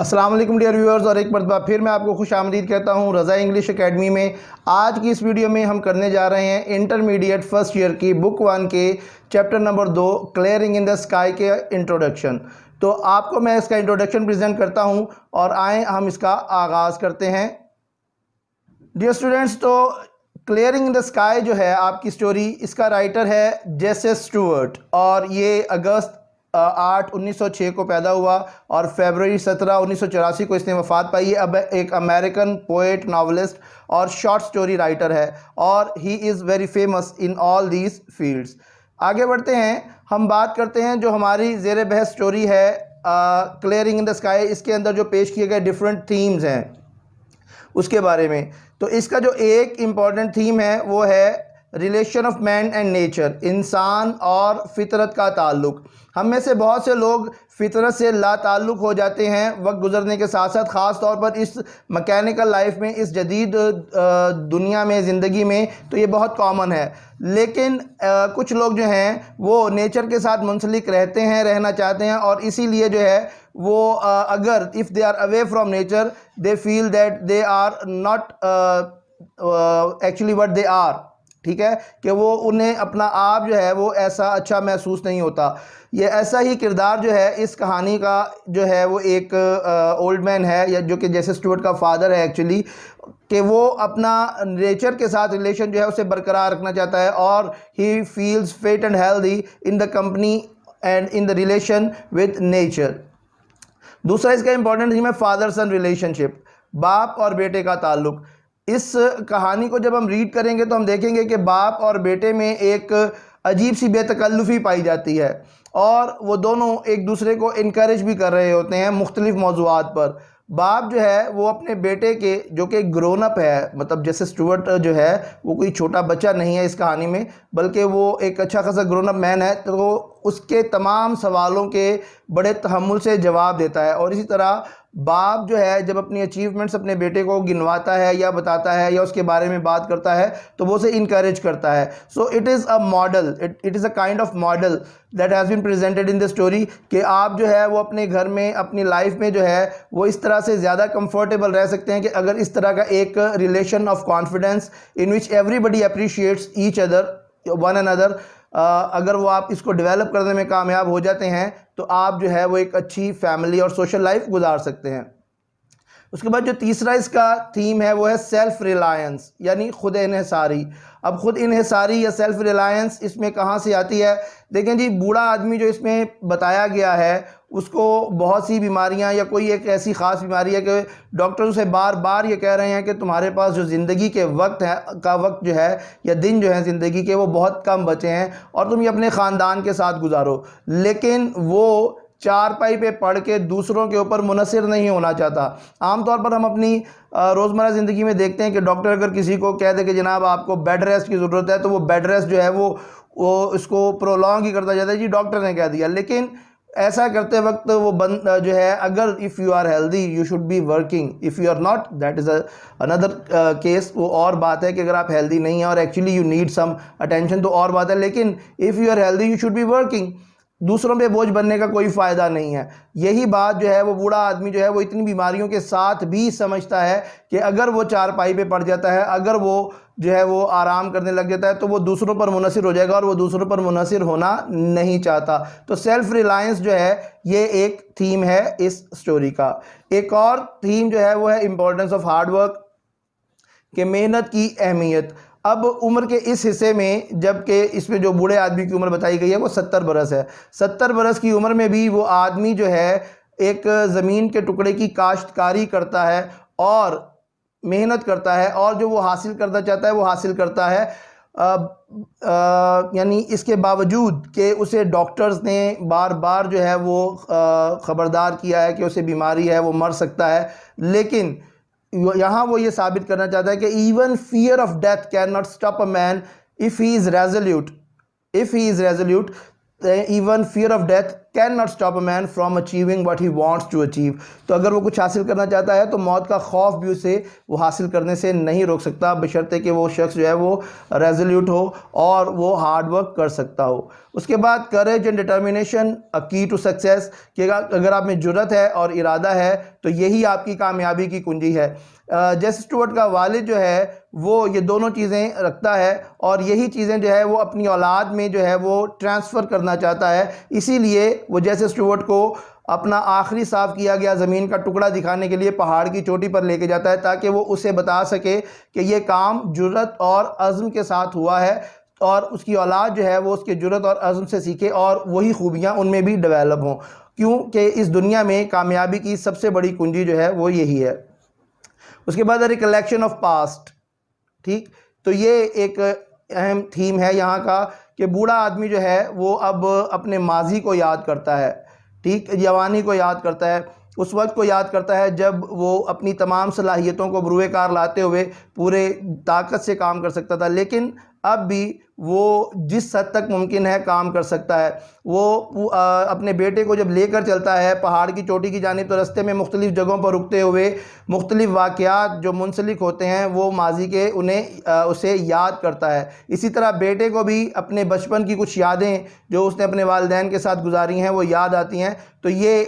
السلام علیکم dear viewers, اور ایک مرتبہ پھر میں آپ کو خوش آمدید کہتا ہوں رضا انگلش اکیڈمی میں۔ آج کی اس ویڈیو میں ہم کرنے جا رہے ہیں انٹرمیڈیٹ فرسٹ ایئر کی بک 1 کے chapter number 2 clearing in the sky کے انٹروڈکشن۔ تو آپ کو میں اس کا انٹروڈکشن پریزنٹ کرتا ہوں اور آئیں ہم اس کا آغاز کرتے ہیں۔ ڈیئر اسٹوڈنٹس، تو کلیئرنگ ان دا اسکائی جو ہے آپ کی سٹوری، اس کا رائٹر ہے جیسے سٹوورٹ، اور یہ اگست 8 1906 کو پیدا ہوا اور فیبروری 17 1984 کو اس نے وفات پائی ہے۔ اب ایک امریکن پوئٹ، ناولسٹ اور شارٹ سٹوری رائٹر ہے، اور he is very famous in all these fields. آگے بڑھتے ہیں، ہم بات کرتے ہیں جو ہماری زیر بحث سٹوری ہے کلیئرنگ ان دا اسکائی، اس کے اندر جو پیش کیے گئے ڈیفرنٹ تھیمز ہیں اس کے بارے میں۔ تو اس کا جو ایک امپورٹنٹ تھیم ہے وہ ہے relation of man and nature, انسان اور فطرت کا تعلق۔ ہم میں سے بہت سے لوگ فطرت سے لا تعلق ہو جاتے ہیں وقت گزرنے کے ساتھ ساتھ، خاص طور پر اس مکینیکل لائف میں، اس جدید دنیا میں، زندگی میں تو یہ بہت کامن ہے۔ لیکن کچھ لوگ جو ہیں وہ نیچر کے ساتھ منسلک رہتے ہیں، رہنا چاہتے ہیں، اور اسی لیے جو ہے وہ اگر if they are away from nature they feel that they are not actually what they are، ٹھیک ہے، کہ وہ انہیں اپنا آپ جو ہے وہ ایسا اچھا محسوس نہیں ہوتا۔ یہ ایسا ہی کردار جو ہے اس کہانی کا جو ہے وہ ایک اولڈ مین ہے، یا جو کہ جیسے سٹوورٹ کا فادر ہے ایکچولی، کہ وہ اپنا نیچر کے ساتھ ریلیشن جو ہے اسے برقرار رکھنا چاہتا ہے، اور he feels fit and healthy in the company and in the relation with nature. دوسرا اس کا امپورٹنٹ تھیم ہے فادر سن ریلیشن شپ، باپ اور بیٹے کا تعلق۔ اس کہانی کو جب ہم ریڈ کریں گے تو ہم دیکھیں گے کہ باپ اور بیٹے میں ایک عجیب سی بے تکلفی پائی جاتی ہے، اور وہ دونوں ایک دوسرے کو انکریج بھی کر رہے ہوتے ہیں مختلف موضوعات پر۔ باپ جو ہے وہ اپنے بیٹے کے، جو کہ گرون اپ ہے، مطلب جیسے سٹوورٹ جو ہے وہ کوئی چھوٹا بچہ نہیں ہے اس کہانی میں، بلکہ وہ ایک اچھا خاصا گرون اپ مین ہے، تو وہ اس کے تمام سوالوں کے بڑے تحمل سے جواب دیتا ہے۔ اور اسی طرح باپ جو ہے جب اپنی اچیومنٹس اپنے بیٹے کو گنواتا ہے یا بتاتا ہے یا اس کے بارے میں بات کرتا ہے تو وہ اسے انکریج کرتا ہے۔ So it is a model, it is a kind of model that has been presented in the story, کہ آپ جو ہے وہ اپنے گھر میں، اپنی لائف میں جو ہے وہ اس طرح سے زیادہ کمفرٹیبل رہ سکتے ہیں کہ اگر اس طرح کا ایک relation of confidence in which everybody appreciates each other one another، اگر وہ آپ اس کو ڈیولپ کرنے میں کامیاب ہو جاتے ہیں تو آپ جو ہے وہ ایک اچھی فیملی اور سوشل لائف گزار سکتے ہیں۔ اس کے بعد جو تیسرا اس کا تھیم ہے وہ ہے سیلف ریلائنس، یعنی خود انحصاری۔ اب خود انحصاری یا سیلف ریلائنس اس میں کہاں سے آتی ہے؟ دیکھیں جی، بوڑھا آدمی جو اس میں بتایا گیا ہے اس کو بہت سی بیماریاں، یا کوئی ایک ایسی خاص بیماری ہے کہ ڈاکٹر اسے بار بار یہ کہہ رہے ہیں کہ تمہارے پاس جو زندگی کے وقت جو ہے یا دن جو ہیں زندگی کے وہ بہت کم بچے ہیں، اور تم یہ اپنے خاندان کے ساتھ گزارو۔ لیکن وہ چارپائی پہ پڑھ کے دوسروں کے اوپر منحصر نہیں ہونا چاہتا۔ عام طور پر ہم اپنی روزمرہ زندگی میں دیکھتے ہیں کہ ڈاکٹر اگر کسی کو کہہ دے کہ جناب آپ کو بیڈ ریسٹ کی ضرورت ہے، تو وہ بیڈ ریسٹ جو ہے وہ اس کو پرولونگ ہی کرتا جاتا ہے، جی ڈاکٹر نے کہہ دیا۔ لیکن ایسا کرتے وقت وہ جو ہے، اگر if you are healthy you should be working, if you are not that is another case، وہ اور بات ہے کہ اگر آپ ہیلدی نہیں ہیں اور actually you need some attention تو اور بات ہے، لیکن if you are healthy you should be working۔ دوسروں پہ بوجھ بننے کا کوئی فائدہ نہیں ہے۔ یہی بات جو ہے وہ بوڑھا آدمی جو ہے وہ اتنی بیماریوں کے ساتھ بھی سمجھتا ہے کہ اگر وہ چارپائی پہ پڑ جاتا ہے، اگر وہ جو ہے وہ آرام کرنے لگ جاتا ہے تو وہ دوسروں پر منحصر ہو جائے گا، اور وہ دوسروں پر منحصر ہونا نہیں چاہتا۔ تو سیلف ریلائنس جو ہے یہ ایک تھیم ہے اس سٹوری کا۔ ایک اور تھیم جو ہے وہ ہے امپورٹنس آف ہارڈ ورک، کہ محنت کی اہمیت۔ اب عمر کے اس حصے میں، جب کہ اس میں جو بوڑھے آدمی کی عمر بتائی گئی ہے وہ 70 برس ہے، 70 برس کی عمر میں بھی وہ آدمی جو ہے ایک زمین کے ٹکڑے کی کاشتکاری کرتا ہے اور محنت کرتا ہے، اور جو وہ حاصل کرنا چاہتا ہے وہ حاصل کرتا ہے۔ یعنی اس کے باوجود کہ اسے ڈاکٹرز نے بار بار جو ہے وہ خبردار کیا ہے کہ اسے بیماری ہے، وہ مر سکتا ہے، لیکن یہاں وہ یہ ثابت کرنا چاہتا ہے کہ even fear of death can not stop a man if he is resolute، even fear of death cannot stop a man from achieving what he wants to achieve۔ تو اگر وہ کچھ حاصل کرنا چاہتا ہے تو موت کا خوف بھی اسے وہ حاصل کرنے سے نہیں روک سکتا، بشرطے کہ وہ شخص جو ہے وہ ریزولیوٹ ہو اور وہ ہارڈ ورک کر سکتا ہو۔ اس کے بعد کریج اینڈ ڈٹرمنیشن کی ٹو سکسیس، کہ اگر آپ میں جرت ہے اور ارادہ ہے تو یہی آپ کی کامیابی کی کنجی ہے۔ جیس اسٹوارٹ کا والد جو ہے وہ یہ دونوں چیزیں رکھتا ہے، اور یہی چیزیں جو ہے وہ اپنی اولاد میں جو ہے وہ ٹرانسفر کرنا چاہتا ہے، اسی لیے وہ جیس اسٹوارٹ کو اپنا آخری صاف کیا گیا زمین کا ٹکڑا دکھانے کے لیے پہاڑ کی چوٹی پر لے کے جاتا ہے، تاکہ وہ اسے بتا سکے کہ یہ کام جرت اور عزم کے ساتھ ہوا ہے، اور اس کی اولاد جو ہے وہ اس کے جرت اور عزم سے سیکھے اور وہی خوبیاں ان میں بھی ڈیولپ ہوں، کیونکہ اس دنیا میں کامیابی کی سب سے بڑی کنجی جو ہے وہ یہی ہے۔ اس کے بعد ریکلیکشن آف پاسٹ، ٹھیک، تو یہ ایک اہم تھیم ہے یہاں کا کہ بوڑھا آدمی جو ہے وہ اب اپنے ماضی کو یاد کرتا ہے، ٹھیک، جوانی کو یاد کرتا ہے، اس وقت کو یاد کرتا ہے جب وہ اپنی تمام صلاحیتوں کو بروئے کار لاتے ہوئے پورے طاقت سے کام کر سکتا تھا، لیکن اب بھی وہ جس حد تک ممکن ہے کام کر سکتا ہے۔ وہ اپنے بیٹے کو جب لے کر چلتا ہے پہاڑ کی چوٹی کی جانب، تو رستے میں مختلف جگہوں پر رکتے ہوئے مختلف واقعات جو منسلک ہوتے ہیں وہ ماضی کے اسے یاد کرتا ہے۔ اسی طرح بیٹے کو بھی اپنے بچپن کی کچھ یادیں جو اس نے اپنے والدین کے ساتھ گزاری ہیں وہ یاد آتی ہیں، تو یہ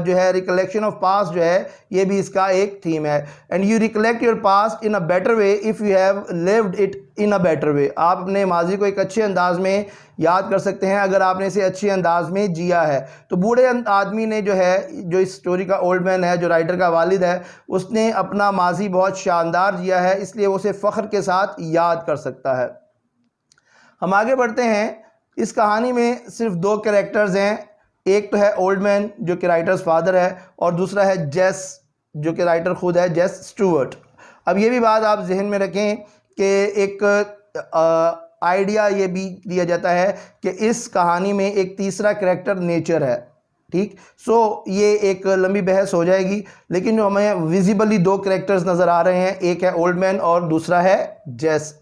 جو ہے ریکلیکشن آف پاسٹ جو ہے یہ بھی اس کا ایک تھیم ہے۔ And you recollect your past in a better way if you have lived it in a better way, آپ اپنے ماضی کو ایک اچھے انداز میں یاد کر سکتے ہیں اگر آپ نے اسے اچھے انداز میں جیا ہے۔ تو بوڑھے آدمی نے جو ہے، جو اس سٹوری کا اولڈ مین ہے، جو رائٹر کا والد ہے، اس نے اپنا ماضی بہت شاندار جیا ہے، اس لیے وہ اسے فخر کے ساتھ یاد کر سکتا ہے۔ ہم آگے بڑھتے ہیں۔ اس کہانی میں صرف دو کریکٹرز ہیں، ایک تو ہے اولڈ مین جو کہ رائٹرز فادر ہے، اور دوسرا ہے جیس جو کہ رائٹر خود ہے، جیس اسٹوارٹ۔ اب یہ بھی بات آپ ذہن میں رکھیں کہ ایک آئیڈیا یہ بھی دیا جاتا ہے کہ اس کہانی میں ایک تیسرا کریکٹر نیچر ہے، ٹھیک، سو یہ ایک لمبی بحث ہو جائے گی، لیکن جو ہمیں ویزیبلی دو کریکٹرز نظر آ رہے ہیں، ایک ہے اولڈ مین اور دوسرا ہے جیس۔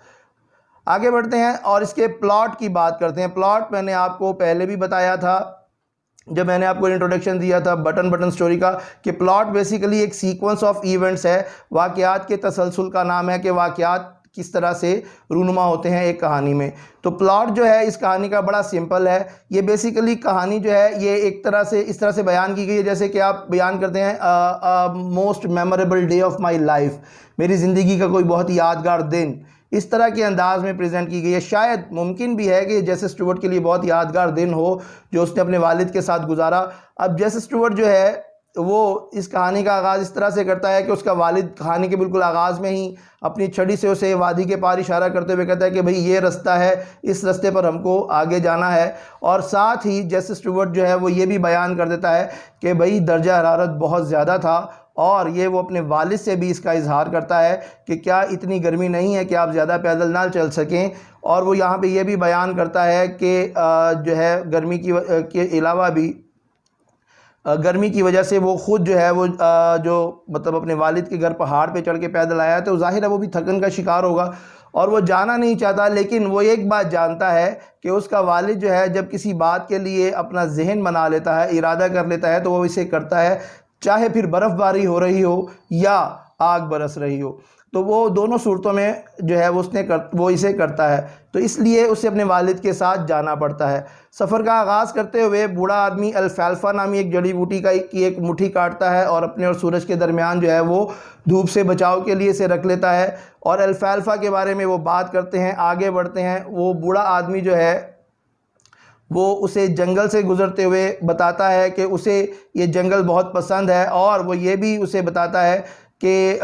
آگے بڑھتے ہیں اور اس کے پلاٹ کی بات کرتے ہیں۔ پلاٹ میں نے آپ کو پہلے بھی بتایا تھا جب میں نے آپ کو انٹروڈکشن دیا تھا بٹن سٹوری کا، کہ پلاٹ بیسیکلی ایک سیکوینس آف ایونٹس ہے، واقعات کے تسلسل کا نام ہے کہ واقعات کس طرح سے رونما ہوتے ہیں ایک کہانی میں۔ تو پلاٹ جو ہے اس کہانی کا بڑا سمپل ہے، یہ بیسیکلی کہانی جو ہے یہ ایک طرح سے اس طرح سے بیان کی گئی ہے جیسے کہ آپ بیان کرتے ہیں most memorable day of my life, میری زندگی کا کوئی بہت یادگار دن، اس طرح کے انداز میں پریزنٹ کی گئی ہے۔ شاید ممکن بھی ہے کہ جیس اسٹوارٹ کے لیے بہت یادگار دن ہو جو اس نے اپنے والد کے ساتھ گزارا۔ اب جیس اسٹوارٹ جو ہے وہ اس کہانی کا آغاز اس طرح سے کرتا ہے کہ اس کا والد کہانی کے بالکل آغاز میں ہی اپنی چھڑی سے اسے وادی کے پار اشارہ کرتے ہوئے کہتا ہے کہ بھئی یہ رستہ ہے، اس رستے پر ہم کو آگے جانا ہے، اور ساتھ ہی جیس اسٹوارٹ جو ہے وہ یہ بھی بیان کر دیتا ہے کہ بھئی درجہ حرارت بہت زیادہ تھا، اور یہ وہ اپنے والد سے بھی اس کا اظہار کرتا ہے کہ کیا اتنی گرمی نہیں ہے کہ آپ زیادہ پیدل نہ چل سکیں، اور وہ یہاں پہ یہ بھی بیان کرتا ہے کہ جو ہے گرمی کے علاوہ بھی گرمی کی وجہ سے وہ خود جو ہے وہ جو مطلب اپنے والد کے گھر پہاڑ پہ چڑھ کے پیدل آیا ہے، تو ظاہر ہے وہ بھی تھکن کا شکار ہوگا اور وہ جانا نہیں چاہتا، لیکن وہ ایک بات جانتا ہے کہ اس کا والد جو ہے جب کسی بات کے لیے اپنا ذہن بنا لیتا ہے، ارادہ کر لیتا ہے، تو وہ اسے کرتا ہے، چاہے پھر برف باری ہو رہی ہو یا آگ برس رہی ہو، تو وہ دونوں صورتوں میں جو ہے وہ اسے کرتا ہے، تو اس لیے اسے اپنے والد کے ساتھ جانا پڑتا ہے۔ سفر کا آغاز کرتے ہوئے بوڑھا آدمی الفالفا نامی ایک جڑی بوٹی کی ایک مٹھی کاٹتا ہے اور اپنے اور سورج کے درمیان جو ہے وہ دھوپ سے بچاؤ کے لیے اسے رکھ لیتا ہے، اور الفالفا کے بارے میں وہ بات کرتے ہیں۔ آگے بڑھتے ہیں، وہ بوڑھا آدمی جو ہے وہ اسے جنگل سے گزرتے ہوئے بتاتا ہے کہ اسے یہ جنگل بہت پسند ہے، اور وہ یہ بھی اسے بتاتا ہے کہ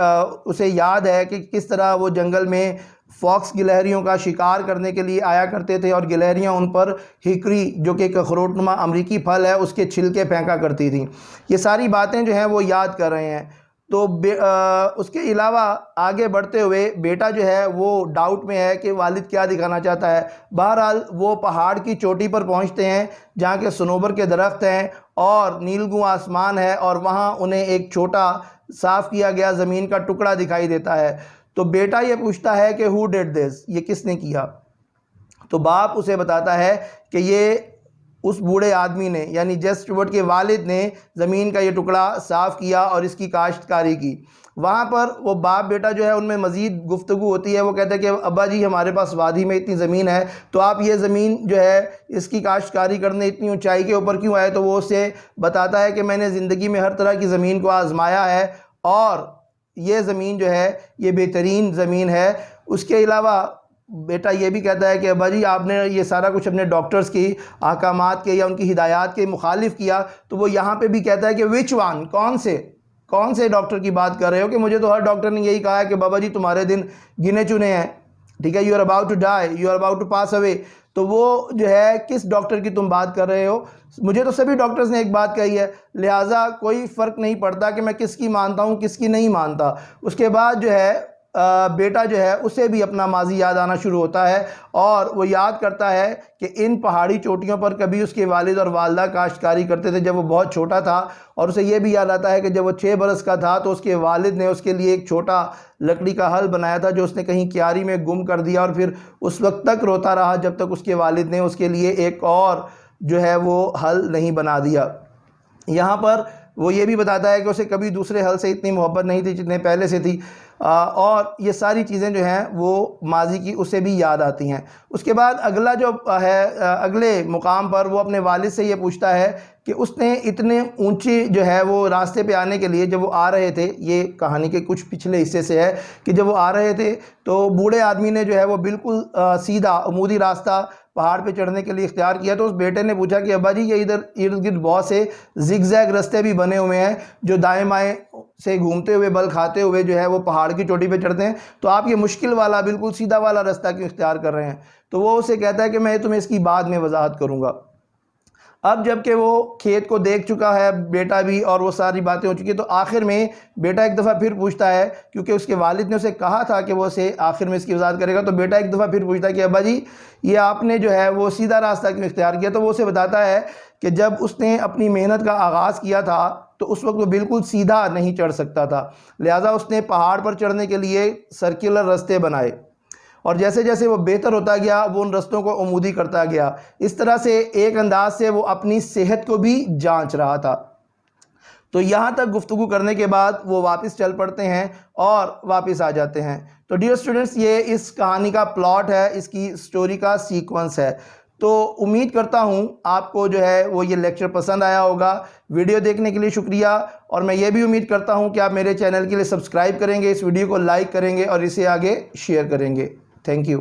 اسے یاد ہے کہ کس طرح وہ جنگل میں فاکس گلہریوں کا شکار کرنے کے لیے آیا کرتے تھے، اور گلہریاں ان پر ہکری جو کہ ایک اخروٹ نما امریکی پھل ہے اس کے چھلکے پھینکا کرتی تھیں۔ یہ ساری باتیں جو ہیں وہ یاد کر رہے ہیں۔ تو اس کے علاوہ آگے بڑھتے ہوئے بیٹا جو ہے وہ ڈاؤٹ میں ہے کہ والد کیا دکھانا چاہتا ہے۔ بہرحال وہ پہاڑ کی چوٹی پر پہنچتے ہیں جہاں کے صنوبر کے درخت ہیں اور نیلگوں آسمان ہے، اور وہاں انہیں ایک چھوٹا صاف کیا گیا زمین کا ٹکڑا دکھائی دیتا ہے۔ تو بیٹا یہ پوچھتا ہے کہ who did this، یہ کس نے کیا؟ تو باپ اسے بتاتا ہے کہ یہ اس بوڑھے آدمی نے یعنی جیس اسٹیورٹ کے والد نے زمین کا یہ ٹکڑا صاف کیا اور اس کی کاشتکاری کی۔ وہاں پر وہ باپ بیٹا جو ہے ان میں مزید گفتگو ہوتی ہے۔ وہ کہتا ہے کہ ابا جی ہمارے پاس وادی میں اتنی زمین ہے تو آپ یہ زمین جو ہے اس کی کاشتکاری کرنے اتنی اونچائی کے اوپر کیوں آئے؟ تو وہ اسے بتاتا ہے کہ میں نے زندگی میں ہر طرح کی زمین کو آزمایا ہے اور یہ زمین جو ہے یہ بہترین زمین ہے۔ اس کے علاوہ بیٹا یہ بھی کہتا ہے کہ ابا جی آپ نے یہ سارا کچھ اپنے ڈاکٹرز کی احکامات کے یا ان کی ہدایات کے مخالف کیا۔ تو وہ یہاں پہ بھی کہتا ہے کہ وچ ون، کون سے ڈاکٹر کی بات کر رہے ہو کہ مجھے تو ہر ڈاکٹر نے یہی کہا ہے کہ بابا جی تمہارے دن گنے چنے ہیں، ٹھیک ہے، you are about to die, you are about to pass away. تو وہ جو ہے کس ڈاکٹر کی تم بات کر رہے ہو؟ مجھے تو سبھی ڈاکٹرز نے ایک بات کہی ہے، لہٰذا کوئی فرق نہیں پڑتا کہ میں کس کی مانتا ہوں کس کی نہیں مانتا۔ اس کے بعد جو ہے بیٹا جو ہے اسے بھی اپنا ماضی یاد آنا شروع ہوتا ہے اور وہ یاد کرتا ہے کہ ان پہاڑی چوٹیوں پر کبھی اس کے والد اور والدہ کاشتکاری کرتے تھے جب وہ بہت چھوٹا تھا، اور اسے یہ بھی یاد آتا ہے کہ جب وہ 6 برس کا تھا تو اس کے والد نے اس کے لیے ایک چھوٹا لکڑی کا ہل بنایا تھا جو اس نے کہیں کیاری میں گم کر دیا، اور پھر اس وقت تک روتا رہا جب تک اس کے والد نے اس کے لیے ایک اور جو ہے وہ ہل نہیں بنا دیا۔ یہاں پر وہ یہ بھی بتاتا ہے کہ اسے کبھی دوسرے ہل سے اتنی محبت نہیں تھی جتنے پہلے سے تھی، اور یہ ساری چیزیں جو ہیں وہ ماضی کی اسے بھی یاد آتی ہیں۔ اس کے بعد اگلا جو ہے اگلے مقام پر وہ اپنے والد سے یہ پوچھتا ہے کہ اس نے اتنے اونچی جو ہے وہ راستے پہ آنے کے لیے جب وہ آ رہے تھے، یہ کہانی کے کچھ پچھلے حصے سے ہے کہ جب وہ آ رہے تھے تو بوڑھے آدمی نے جو ہے وہ بالکل سیدھا عمودی راستہ پہاڑ پہ چڑھنے کے لیے اختیار کیا۔ تو اس بیٹے نے پوچھا کہ ابا جی یہ ادھر ارد گرد بہت سے زگ زیگ رستے بھی بنے ہوئے ہیں جو دائیں بائیں سے گھومتے ہوئے بل کھاتے ہوئے جو ہے وہ پہاڑ کی چوٹی پہ چڑھتے ہیں، تو آپ یہ مشکل والا بالکل سیدھا والا راستہ کیوں اختیار کر رہے ہیں؟ تو وہ اسے کہتا ہے کہ میں تمہیں اس کی بعد میں وضاحت کروں گا۔ اب جب کہ وہ کھیت کو دیکھ چکا ہے بیٹا بھی اور وہ ساری باتیں ہو چکی ہیں، تو آخر میں بیٹا ایک دفعہ پھر پوچھتا ہے، کیونکہ اس کے والد نے اسے کہا تھا کہ وہ اسے آخر میں اس کی وضاحت کرے گا، تو بیٹا ایک دفعہ پھر پوچھتا ہے کہ ابا جی یہ آپ نے جو ہے وہ سیدھا راستہ کیوں اختیار کیا؟ تو وہ اسے بتاتا ہے کہ جب اس نے اپنی محنت کا آغاز کیا تھا تو اس وقت وہ بالکل سیدھا نہیں چڑھ سکتا تھا، لہٰذا اس نے پہاڑ پر چڑھنے کے لیے سرکولر راستے بنائے، اور جیسے جیسے وہ بہتر ہوتا گیا وہ ان رستوں کو عمودی کرتا گیا۔ اس طرح سے ایک انداز سے وہ اپنی صحت کو بھی جانچ رہا تھا۔ تو یہاں تک گفتگو کرنے کے بعد وہ واپس چل پڑتے ہیں اور واپس آ جاتے ہیں۔ تو ڈیئر اسٹوڈنٹس، یہ اس کہانی کا پلاٹ ہے، اس کی سٹوری کا سیکونس ہے۔ تو امید کرتا ہوں آپ کو جو ہے وہ یہ لیکچر پسند آیا ہوگا۔ ویڈیو دیکھنے کے لیے شکریہ، اور میں یہ بھی امید کرتا ہوں کہ آپ میرے چینل کے لیے سبسکرائب کریں گے، اس ویڈیو کو لائک کریں گے اور اسے آگے شیئر کریں گے۔ Thank you.